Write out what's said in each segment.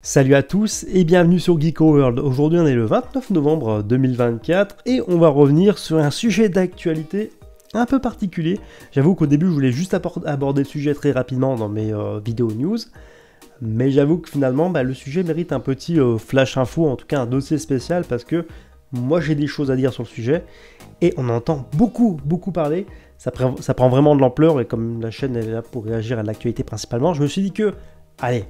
Salut à tous et bienvenue sur Geeko World. Aujourd'hui on est le 29 novembre 2024 et on va revenir sur un sujet d'actualité un peu particulier. J'avoue qu'au début je voulais juste aborder le sujet très rapidement dans mes vidéos news, mais j'avoue que finalement le sujet mérite un petit flash info, en tout cas un dossier spécial, parce que moi j'ai des choses à dire sur le sujet et on entend beaucoup parler. Ça prend vraiment de l'ampleur et comme la chaîne elle est là pour réagir à l'actualité principalement, je me suis dit que, allez,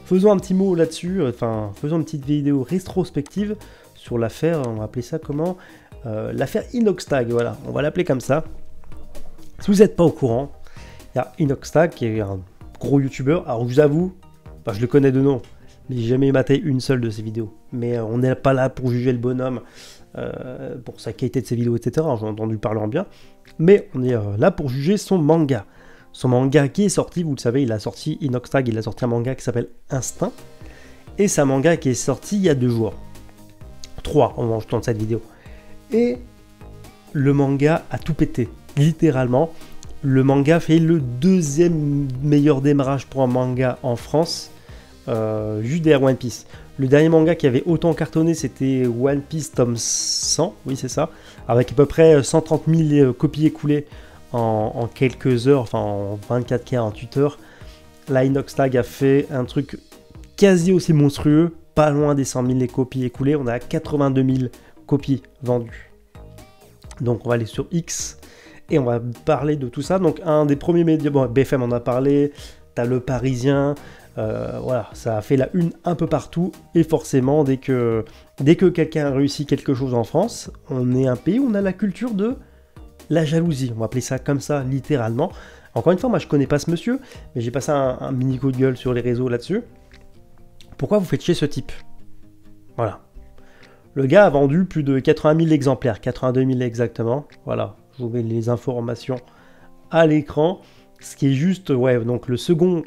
faisons un petit mot là-dessus, faisons une petite vidéo rétrospective sur l'affaire, on va appeler ça comment, l'affaire Inoxtag, voilà, on va l'appeler comme ça. Si vous n'êtes pas au courant, il y a Inoxtag qui est un gros youtubeur, alors je vous avoue, je le connais de nom, mais j'ai jamais maté une seule de ses vidéos. Mais on n'est pas là pour juger le bonhomme, pour sa qualité de ses vidéos, etc. J'ai entendu parler en bien, mais on est là pour juger son manga. Son manga qui est sorti, vous le savez, il a sorti Inoxtag, il a sorti un manga qui s'appelle Instinct. Et c'est un manga qui est sorti il y a 2 jours. 3 au moment où je tourne cette vidéo. Et le manga a tout pété, littéralement. Le manga fait le 2e meilleur démarrage pour un manga en France, juste derrière One Piece. Le dernier manga qui avait autant cartonné, c'était One Piece tome 100, oui c'est ça, avec à peu près 130 000 copies écoulées en quelques heures, enfin en 24-48 heures. Là, Inoxtag a fait un truc quasi aussi monstrueux, pas loin des 100 000 copies écoulées, on a 82 000 copies vendues. Donc on va aller sur X et on va parler de tout ça. Donc un des premiers médias, bon, BFM en a parlé, t'as Le Parisien, voilà, ça a fait la une un peu partout, et forcément dès que quelqu'un a réussi quelque chose en France, on est un pays où on a la culture de la jalousie, on va appeler ça comme ça, littéralement. Encore une fois, moi je connais pas ce monsieur, mais j'ai passé un mini coup de gueule sur les réseaux là-dessus. Pourquoi vous faites chier ce type? Voilà. Le gars a vendu plus de 80 000 exemplaires, 82 000 exactement. Voilà, je vous mets les informations à l'écran. Ce qui est juste, ouais, donc le second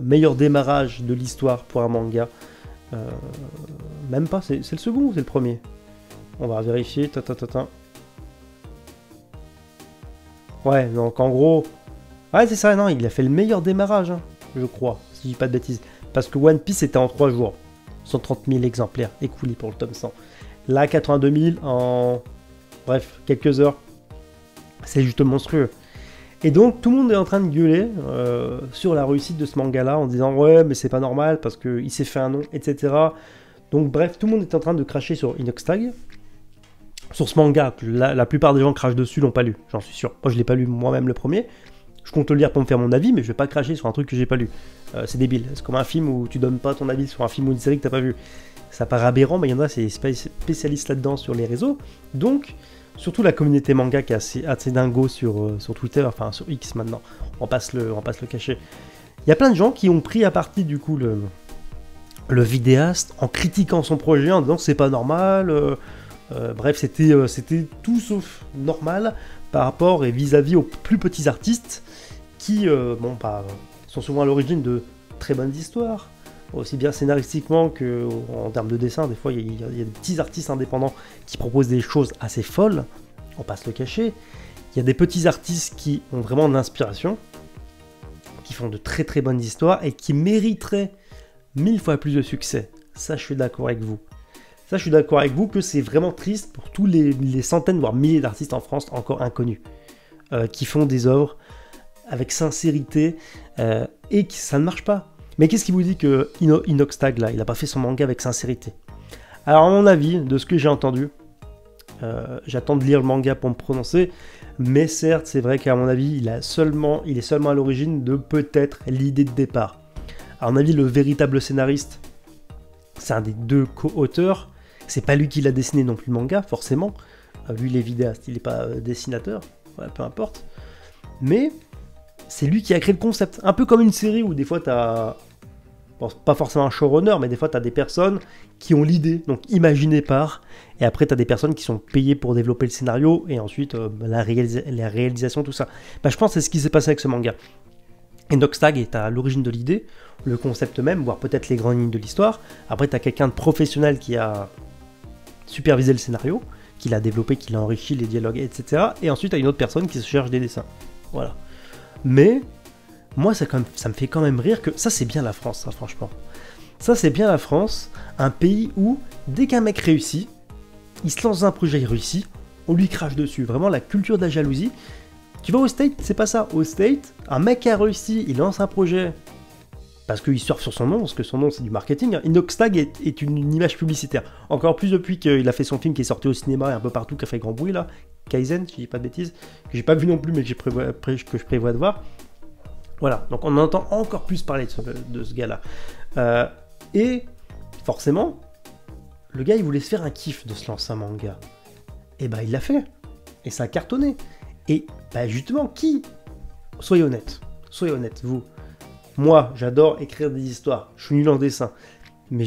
meilleur démarrage de l'histoire pour un manga. Même pas, c'est le second ou c'est le premier? On va vérifier, Ouais, donc en gros... Ouais, c'est ça, non, il a fait le meilleur démarrage, hein, je crois, si je dis pas de bêtises. Parce que One Piece était en 3 jours. 130 000 exemplaires écoulés pour le tome 100. Là, 82 000 en... Bref, quelques heures. C'est juste monstrueux. Et donc, tout le monde est en train de gueuler sur la réussite de ce manga-là, en disant « Ouais, mais c'est pas normal, parce qu'il s'est fait un nom, etc. » Donc bref, tout le monde est en train de cracher sur Inoxtag. Sur ce manga, que la plupart des gens crachent dessus, l'ont pas lu, j'en suis sûr. Moi, je l'ai pas lu moi-même le premier. Je compte le lire pour me faire mon avis, mais je vais pas cracher sur un truc que j'ai pas lu. C'est débile. C'est comme un film où tu donnes pas ton avis sur un film ou une série que t'as pas vu. Ça paraît aberrant, mais il y en a, c'est spécialistes là-dedans sur les réseaux. Donc, surtout la communauté manga qui est assez dingo sur Twitter, enfin sur X maintenant. On va pas se le cacher. Il y a plein de gens qui ont pris à partie du coup le vidéaste en critiquant son projet, en disant que c'est pas normal. Bref, c'était tout sauf normal par rapport et vis-à-vis aux plus petits artistes qui sont souvent à l'origine de très bonnes histoires, aussi bien scénaristiquement qu'en termes de dessin. Des fois, il y a des petits artistes indépendants qui proposent des choses assez folles, on va pas se le cacher. Il y a des petits artistes qui ont vraiment de l'inspiration, qui font de très très bonnes histoires et qui mériteraient 1000 fois plus de succès. Ça, je suis d'accord avec vous. Ça, je suis d'accord avec vous que c'est vraiment triste pour tous les centaines, voire milliers d'artistes en France encore inconnus, qui font des œuvres avec sincérité et que ça ne marche pas. Mais qu'est-ce qui vous dit que Inoxtag, là, il n'a pas fait son manga avec sincérité? Alors, à mon avis, de ce que j'ai entendu, j'attends de lire le manga pour me prononcer, mais certes, c'est vrai qu'à mon avis, il est seulement à l'origine de peut-être l'idée de départ. À mon avis, le véritable scénariste, c'est un des 2 co-auteurs. C'est pas lui qui l'a dessiné non plus le manga, forcément. Lui, il est vidéaste, il n'est pas dessinateur, ouais, peu importe. Mais c'est lui qui a créé le concept. Un peu comme une série où des fois t'as... Bon, pas forcément un showrunner, mais des fois t'as des personnes qui ont l'idée, donc imaginées par... Et après t'as des personnes qui sont payées pour développer le scénario, et ensuite la réalisation, tout ça. Je pense que c'est ce qui s'est passé avec ce manga. Inoxtag est à l'origine de l'idée, le concept même, voire peut-être les grandes lignes de l'histoire. Après, tu as quelqu'un de professionnel qui a supervisé le scénario, qui l'a développé, qui l'a enrichi, les dialogues, etc. Et ensuite, tu as une autre personne qui se cherche des dessins. Voilà. Mais, moi, ça me fait quand même rire que... Ça, c'est bien la France, ça, franchement. Ça, c'est bien la France, un pays où, dès qu'un mec réussit, il se lance dans un projet, il réussit, on lui crache dessus. Vraiment, la culture de la jalousie. Tu vas au State, c'est pas ça. Au State, un mec qui a réussi, il lance un projet parce qu'il surfe sur son nom, parce que son nom c'est du marketing. Inoxtag est une image publicitaire. Encore plus depuis qu'il a fait son film qui est sorti au cinéma et un peu partout, qui a fait grand bruit là. Kaizen, si je dis pas de bêtises, que j'ai pas vu non plus, mais que je prévois de voir. Voilà, donc on entend encore plus parler de ce gars-là. Et forcément, le gars il voulait se faire un kiff de se lancer un manga. Et bah il l'a fait. Et ça a cartonné. Et bah justement, qui? Soyez honnête, vous. Moi, j'adore écrire des histoires. Je suis nul en dessin. Mais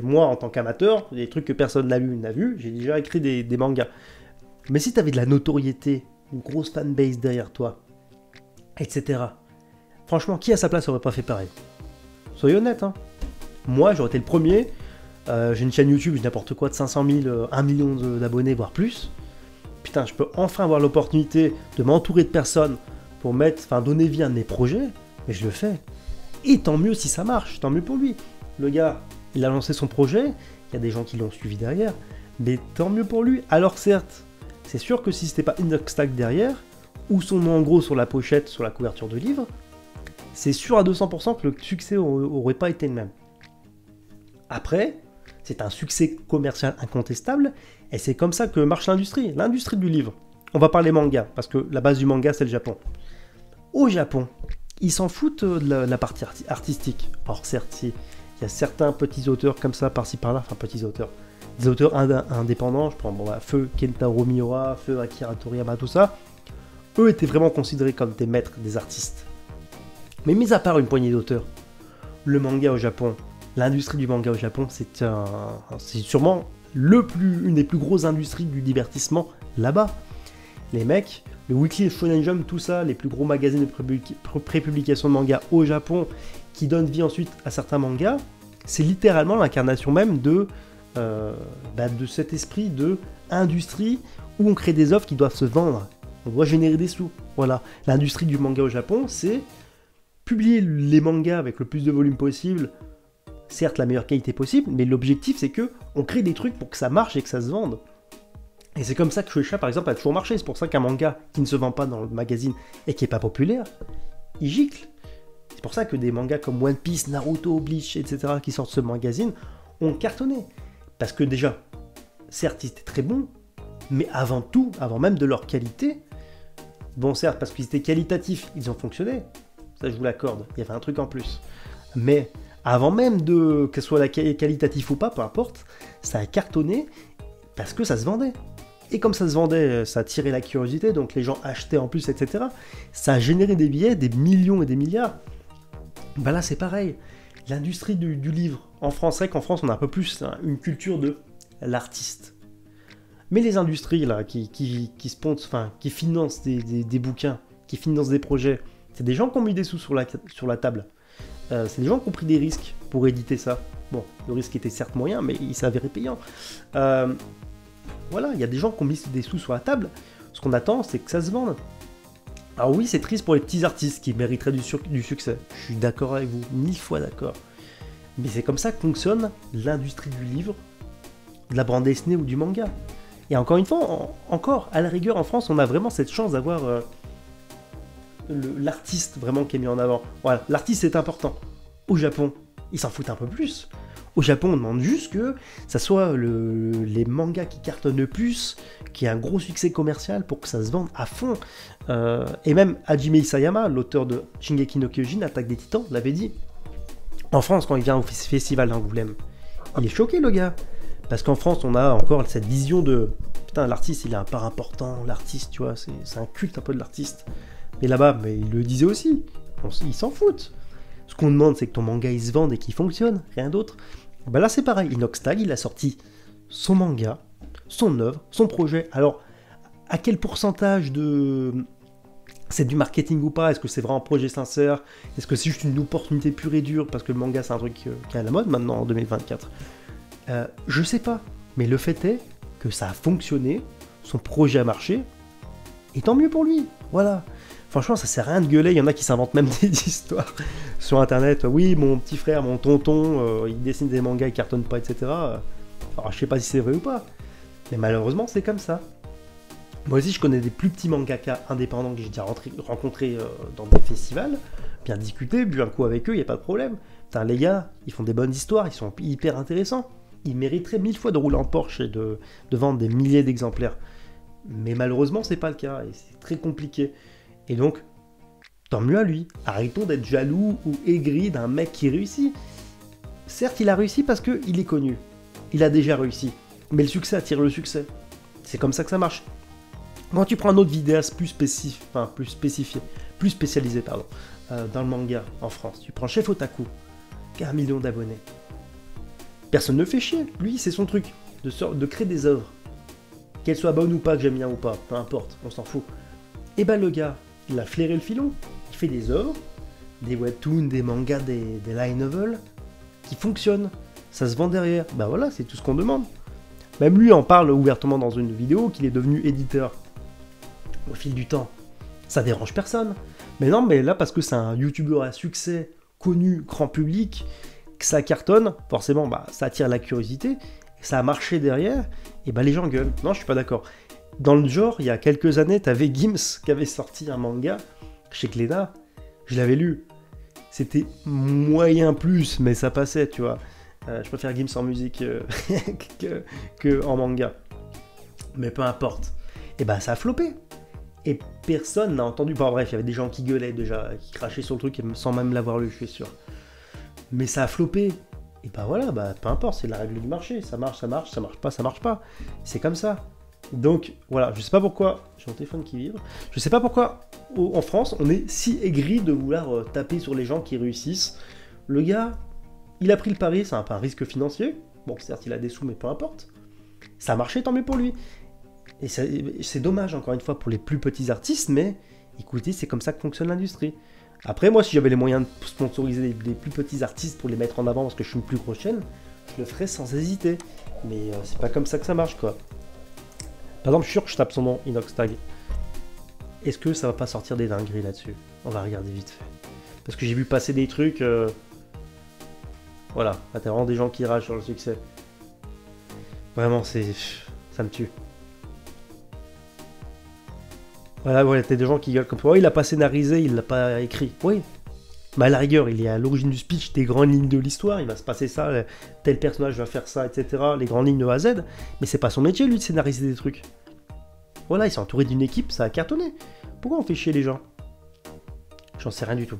moi, en tant qu'amateur, des trucs que personne n'a vu, j'ai déjà écrit des mangas. Mais si t'avais de la notoriété, une grosse fanbase derrière toi, etc. Franchement, qui à sa place aurait pas fait pareil? Soyez honnête, hein. Moi, j'aurais été le premier. J'ai une chaîne YouTube, n'importe quoi, de 500 000, 1 million d'abonnés, voire plus. Putain, je peux enfin avoir l'opportunité de m'entourer de personnes pour donner vie à mes projets, et je le fais. Et tant mieux si ça marche, tant mieux pour lui. Le gars, il a lancé son projet, il y a des gens qui l'ont suivi derrière, mais tant mieux pour lui. Alors certes, c'est sûr que si c'était pas Inoxtag derrière, ou son nom en gros sur la pochette, sur la couverture de livre, c'est sûr à 200% que le succès aurait pas été le même. Après, c'est un succès commercial incontestable, et c'est comme ça que marche l'industrie du livre. On va parler manga, parce que la base du manga, c'est le Japon. Au Japon, ils s'en foutent de la partie artistique. Alors certes, il y a certains petits auteurs comme ça, par-ci par-là, petits auteurs, des auteurs indépendants, je prends Feu Kentaro Miura, Feu Akira Toriyama, tout ça, eux étaient vraiment considérés comme des maîtres, des artistes. Mais mis à part une poignée d'auteurs, le manga au Japon, l'industrie du manga au Japon, c'est sûrement une des plus grosses industries du divertissement là-bas. Les mecs, le Weekly et Shonen Jump, tout ça, les plus gros magazines de prépublication de manga au Japon, qui donnent vie ensuite à certains mangas, c'est littéralement l'incarnation même de cet esprit de industrie où on crée des offres qui doivent se vendre. On doit générer des sous. Voilà. L'industrie du manga au Japon, c'est publier les mangas avec le plus de volume possible, certes la meilleure qualité possible, mais l'objectif c'est que on crée des trucs pour que ça marche et que ça se vende. Et c'est comme ça que Shueisha par exemple a toujours marché. C'est pour ça qu'un manga qui ne se vend pas dans le magazine et qui est pas populaire, il gicle. C'est pour ça que des mangas comme One Piece, Naruto, Bleach, etc. qui sortent ce magazine ont cartonné. Parce que déjà, certes ils étaient très bons, mais avant tout, avant même de leur qualité, bon certes parce qu'ils étaient qualitatifs, ils ont fonctionné. Ça je vous l'accorde, il y avait un truc en plus. Mais avant même que ce soit qualitatif ou pas, peu importe, ça a cartonné parce que ça se vendait. Et comme ça se vendait, ça attirait la curiosité, donc les gens achetaient en plus, etc. Ça a généré des billets, des millions et des milliards. Bah là c'est pareil, l'industrie du livre, en France, c'est vrai qu'en France on a un peu plus une culture de l'artiste. Mais les industries là, qui financent des bouquins, qui financent des projets, c'est des gens qui ont mis des sous sur la table. C'est des gens qui ont pris des risques pour éditer ça. Bon, le risque était certes moyen, mais il s'avérait payant. Voilà, il y a des gens qui ont mis des sous sur la table. Ce qu'on attend, c'est que ça se vende. Alors oui, c'est triste pour les petits artistes qui mériteraient du succès. Je suis d'accord avec vous, 1000 fois d'accord. Mais c'est comme ça que fonctionne l'industrie du livre, de la bande dessinée ou du manga. Et encore une fois, à la rigueur, en France, on a vraiment cette chance d'avoir l'artiste vraiment qui est mis en avant. Voilà, l'artiste c'est important. Au Japon, ils s'en foutent un peu plus. Au Japon, on demande juste que ça soit les mangas qui cartonnent le plus, qui ait un gros succès commercial pour que ça se vende à fond. Et même Hajime Isayama, l'auteur de Shingeki no Kyojin, Attaque des Titans, l'avait dit. En France, quand il vient au festival d'Angoulême, il est choqué le gars. Parce qu'en France, on a encore cette vision de putain, l'artiste il a un part important, l'artiste, tu vois, c'est un culte un peu de l'artiste. Mais là-bas, mais il le disait aussi, ils s'en foutent. Ce qu'on demande, c'est que ton manga il se vende et qu'il fonctionne, rien d'autre. Bah là, c'est pareil. Inoxtag, il a sorti son manga, son œuvre, son projet. Alors, à quel pourcentage c'est du marketing ou pas? Est-ce que c'est vraiment un projet sincère? Est-ce que c'est juste une opportunité pure et dure? Parce que le manga, c'est un truc qui est à la mode maintenant en 2024. Je sais pas. Mais le fait est que ça a fonctionné, son projet a marché, et tant mieux pour lui. Voilà. Franchement, ça sert à rien de gueuler. Il y en a qui s'inventent même des histoires sur internet. Oui, mon petit frère, mon tonton, il dessine des mangas, il cartonne pas, etc. Alors, je sais pas si c'est vrai ou pas. Mais malheureusement, c'est comme ça. Moi aussi, je connais des plus petits mangaka indépendants que j'ai déjà rencontrés dans des festivals. Bien discuté, bu un coup avec eux, il n'y a pas de problème. Putain, les gars, ils font des bonnes histoires, ils sont hyper intéressants. Ils mériteraient 1000 fois de rouler en Porsche et de vendre des milliers d'exemplaires. Mais malheureusement, c'est pas le cas et c'est très compliqué. Et donc, tant mieux à lui. Arrêtons d'être jaloux ou aigris d'un mec qui réussit. Certes, il a réussi parce qu'il est connu. Il a déjà réussi. Mais le succès attire le succès. C'est comme ça que ça marche. Quand tu prends un autre vidéaste plus spécialisé, dans le manga en France, tu prends Chef Otaku, qui a 1 million d'abonnés. Personne ne fait chier. Lui, c'est son truc, de créer des œuvres. Qu'elles soient bonnes ou pas, que j'aime bien ou pas, peu importe, on s'en fout. Et bah le gars, il a flairé le filon. Il fait des œuvres, des webtoons, des mangas, des light novels, qui fonctionnent. Ça se vend derrière. Bah voilà, c'est tout ce qu'on demande. Même lui en parle ouvertement dans une vidéo qu'il est devenu éditeur. Au fil du temps, ça dérange personne. Mais non, mais là, parce que c'est un youtubeur à succès, connu, grand public, que ça cartonne, forcément, bah, ça attire la curiosité, et ça a marché derrière, et bah les gens gueulent. Non, je suis pas d'accord. Dans le genre, il y a quelques années, t'avais Gims qui avait sorti un manga chez Glénat, je l'avais lu. C'était moyen plus, mais ça passait, tu vois. Je préfère Gims en musique que en manga. Mais peu importe. Et bah ça a floppé. Et personne n'a entendu. Bon, bref, il y avait des gens qui gueulaient déjà, qui crachaient sur le truc sans même l'avoir lu, je suis sûr. Mais ça a floppé. Et bah voilà, bah peu importe, c'est la règle du marché. Ça marche, ça marche pas. C'est comme ça. Donc voilà, je sais pas pourquoi. J'ai mon téléphone qui vibre. Je sais pas pourquoi en France on est si aigri de vouloir taper sur les gens qui réussissent. Le gars, il a pris le pari, c'est un peu un risque financier. Bon, certes, il a des sous, mais peu importe. Ça a marché, tant mieux pour lui. Et c'est dommage, encore une fois, pour les plus petits artistes, mais écoutez, c'est comme ça que fonctionne l'industrie. Après, moi, si j'avais les moyens de sponsoriser des plus petits artistes pour les mettre en avant parce que je suis une plus grosse chaîne, je le ferais sans hésiter. Mais c'est pas comme ça que ça marche, quoi. Par exemple, je suis sûr que je tape son nom, Inoxtag. Est-ce que ça va pas sortir des dingueries là-dessus? On va regarder vite fait. Parce que j'ai vu passer des trucs... Voilà, là, t'as vraiment des gens qui ragent sur le succès. Vraiment, ça me tue. Voilà, t'as des gens qui gueulent comme ça. Oh, il a pas scénarisé, il l'a pas écrit. Oui. Mais à la rigueur, il est à l'origine du speech, des grandes lignes de l'histoire, il va se passer ça, tel personnage va faire ça, etc. Les grandes lignes de A à Z. Mais c'est pas son métier, lui, de scénariser des trucs. Voilà, il s'est entouré d'une équipe, ça a cartonné. Pourquoi on fait chier les gens? J'en sais rien du tout.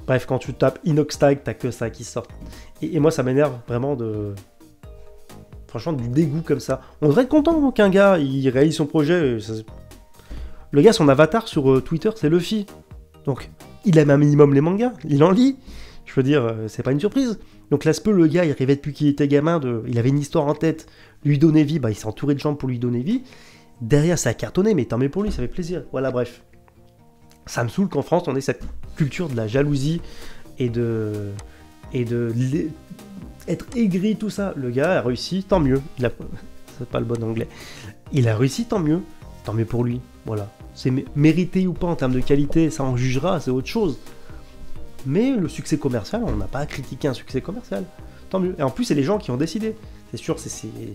Bref, quand tu tapes Inoxtag, t'as que ça qui sort. Et moi, ça m'énerve vraiment franchement, du dégoût comme ça. On devrait être content qu'un gars, il réalise son projet. Le gars, son avatar sur Twitter, c'est Luffy. Donc, il aime un minimum les mangas, il en lit. Je veux dire, c'est pas une surprise. Donc là, le gars, il rêvait depuis qu'il était gamin, il avait une histoire en tête, lui donner vie, bah il s'est entouré de gens pour lui donner vie. Derrière, ça a cartonné, mais tant mieux pour lui, ça fait plaisir. Voilà, bref. Ça me saoule qu'en France, on ait cette culture de la jalousie et de être aigri, tout ça. Le gars a réussi, tant mieux. C'est pas le bon anglais. Il a réussi, tant mieux pour lui. Voilà. C'est mérité ou pas en termes de qualité, ça en jugera, c'est autre chose. Mais le succès commercial, on n'a pas à critiquer un succès commercial. Tant mieux. Et en plus, c'est les gens qui ont décidé. C'est sûr, c'est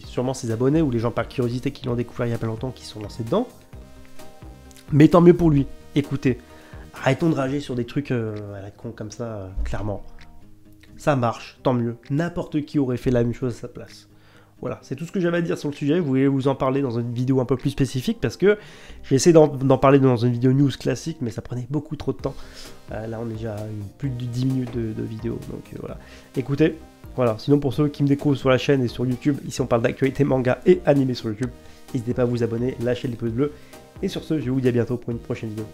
sûrement ses abonnés ou les gens par curiosité qui l'ont découvert il y a pas longtemps qui sont lancés dedans. Mais tant mieux pour lui. Écoutez, arrêtons de rager sur des trucs à la con comme ça, clairement. Ça marche, tant mieux. N'importe qui aurait fait la même chose à sa place. Voilà, c'est tout ce que j'avais à dire sur le sujet. Je voulais vous en parler dans une vidéo un peu plus spécifique parce que j'ai essayé d'en parler dans une vidéo news classique, mais ça prenait beaucoup trop de temps. Là, on est déjà à plus de 10 minutes de vidéo, donc voilà. Écoutez, voilà. Sinon, pour ceux qui me découvrent sur la chaîne et sur YouTube, ici on parle d'actualité manga et animé sur YouTube. N'hésitez pas à vous abonner, lâcher les pouces bleus. Et sur ce, je vous dis à bientôt pour une prochaine vidéo.